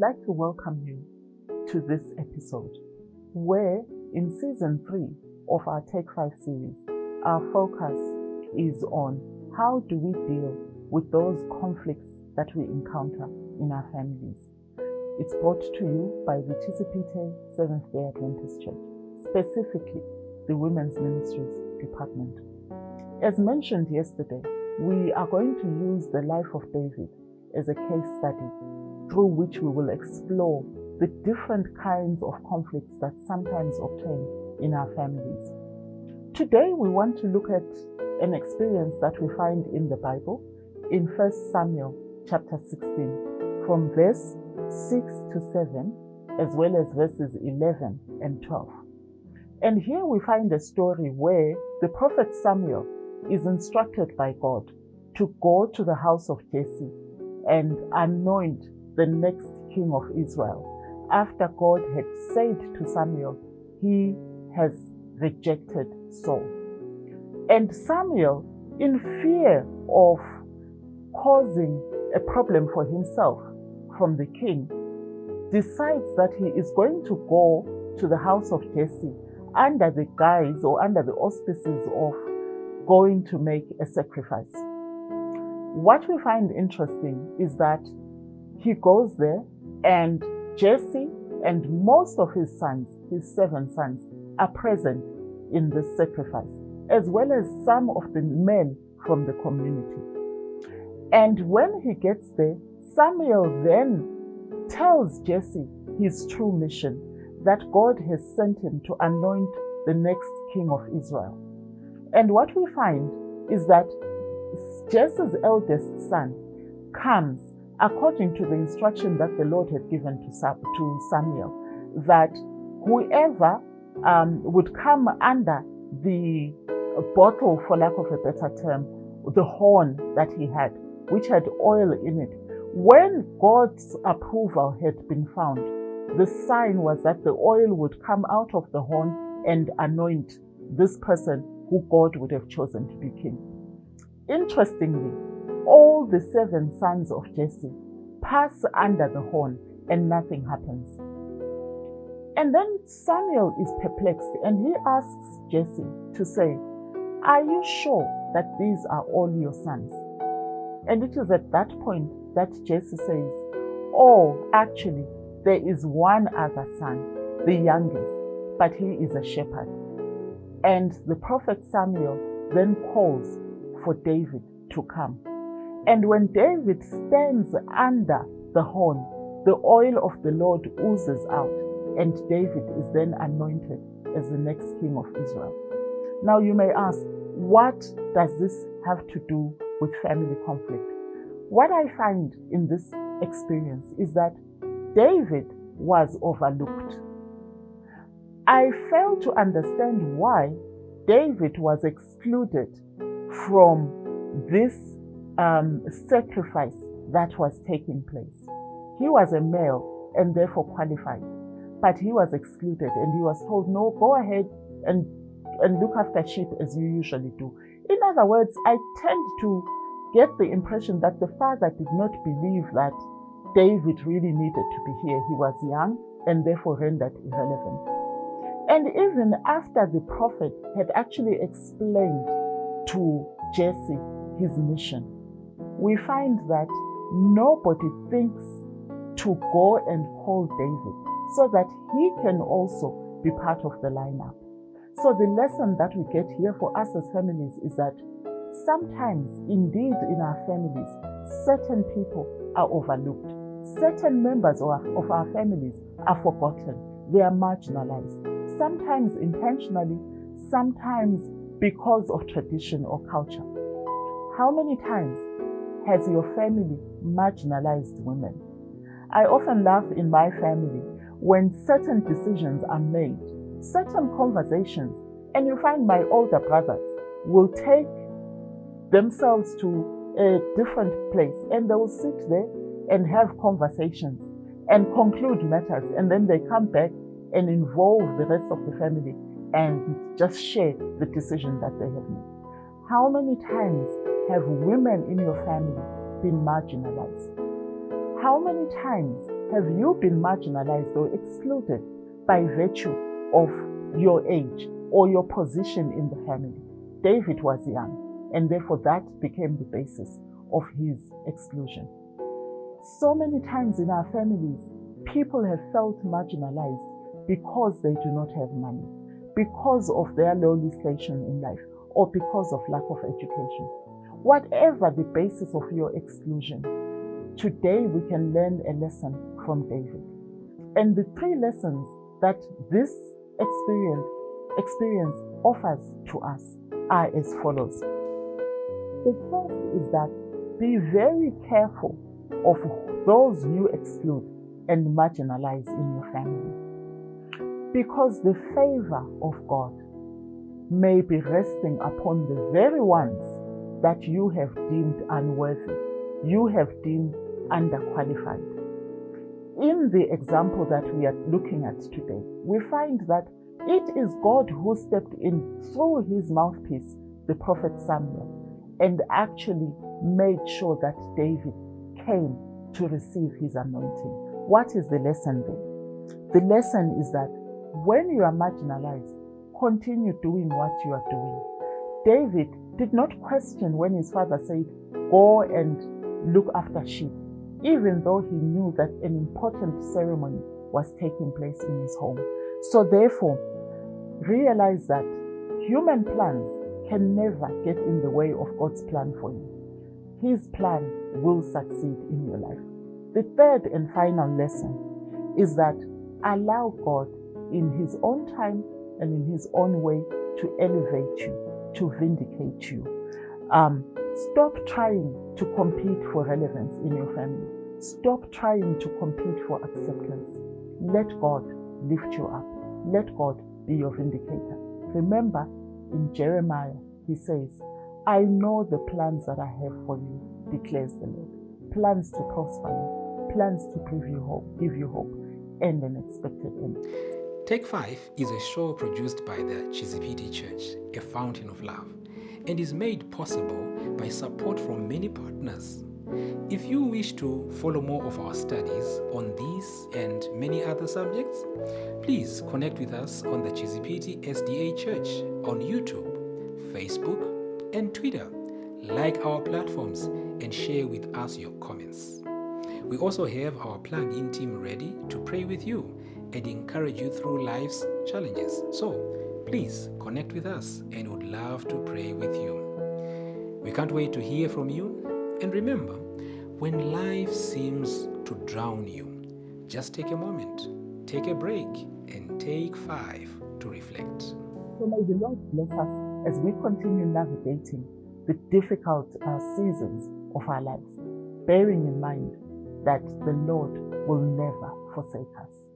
like to welcome you to this episode where in season 3 of our Take 5 series, our focus is on how do we deal with those conflicts that we encounter in our families. It's brought to you by the TCPT Seventh-day Adventist Church, specifically the Women's Ministries Department. As mentioned yesterday, we are going to use the life of David as a case study through which we will explore the different kinds of conflicts that sometimes obtain in our families. Today, we want to look at an experience that we find in the Bible in 1 Samuel chapter 16, from verse 6 to 7, as well as verses 11 and 12. And here we find a story where the prophet Samuel is instructed by God to go to the house of Jesse and anoint the next king of Israel, after God had said to Samuel, he has rejected Saul. And Samuel, in fear of causing a problem for himself from the king, decides that he is going to go to the house of Jesse under the guise or under the auspices of going to make a sacrifice. What we find interesting is that he goes there and Jesse and most of his sons, his 7 sons, are present in this sacrifice, as well as some of the men from the community. And when he gets there, Samuel then tells Jesse his true mission, that God has sent him to anoint the next king of Israel. And what we find is that Jesse's eldest son comes according to the instruction that the Lord had given to Samuel, that whoever would come under the bottle, for lack of a better term, the horn that he had, which had oil in it, when God's approval had been found, the sign was that the oil would come out of the horn and anoint this person who God would have chosen to be king. Interestingly, all the 7 sons of Jesse pass under the horn and nothing happens. And then Samuel is perplexed and he asks Jesse to say, are you sure that these are all your sons? And it is at that point that Jesse says, oh, actually, there is one other son, the youngest, but he is a shepherd. And the prophet Samuel then calls for David to come. And when David stands under the horn, the oil of the Lord oozes out, and David is then anointed as the next king of Israel. Now you may ask, what does this have to do with family conflict? What I find in this experience is that David was overlooked. I fail to understand why David was excluded from this sacrifice that was taking place. He was a male and therefore qualified, but he was excluded and he was told, no, go ahead and look after sheep as you usually do. In other words, I tend to get the impression that the father did not believe that David really needed to be here. He was young and therefore rendered irrelevant. And even after the prophet had actually explained to Jesse his mission, we find that nobody thinks to go and call David so that he can also be part of the lineup. So the lesson that we get here for us as families is that sometimes, indeed in our families, certain people are overlooked. Certain members of our families are forgotten. They are marginalized. Sometimes intentionally, sometimes because of tradition or culture. How many times has your family marginalized women? I often laugh in my family when certain decisions are made, certain conversations, and you find my older brothers will take themselves to a different place and they will sit there and have conversations and conclude matters, and then they come back and involve the rest of the family and just share the decision that they have made. How many times have women in your family been marginalized? How many times have you been marginalized or excluded by virtue of your age or your position in the family? David was young, and therefore that became the basis of his exclusion. So many times in our families, people have felt marginalized because they do not have money, because of their lowly station in life, or because of lack of education. Whatever the basis of your exclusion, today we can learn a lesson from David. And the 3 lessons that this experience offers to us are as follows. The first is that be very careful of those you exclude and marginalize in your family, because the favor of God may be resting upon the very ones that you have deemed unworthy, you have deemed underqualified. In the example that we are looking at today, we find that it is God who stepped in through his mouthpiece, the prophet Samuel, and actually made sure that David came to receive his anointing. What is the lesson there? The lesson is that when you are marginalized, continue doing what you are doing. David did not question when his father said, go and look after sheep, even though he knew that an important ceremony was taking place in his home. So therefore, realize that human plans can never get in the way of God's plan for you. His plan will succeed in your life. The third and final lesson is that allow God in his own time and in his own way to elevate you, to vindicate you. Stop trying to compete for relevance in your family. Stop trying to compete for acceptance. Let God lift you up. Let God be your vindicator. Remember, in Jeremiah, he says, I know the plans that I have for you, declares the Lord. Plans to prosper you, plans to give you hope, and an expected end. Take 5 is a show produced by the Ncube Church, a fountain of love, and is made possible by support from many partners. If you wish to follow more of our studies on these and many other subjects, please connect with us on the Ncube SDA Church on YouTube, Facebook, and Twitter. Like our platforms and share with us your comments. We also have our plug-in team ready to pray with you and encourage you through life's challenges. So please connect with us and would love to pray with you. We can't wait to hear from you. And remember, when life seems to drown you, just take a moment, take a break, and take 5 to reflect. So may the Lord bless us as we continue navigating the difficult seasons of our lives, bearing in mind that the Lord will never forsake us.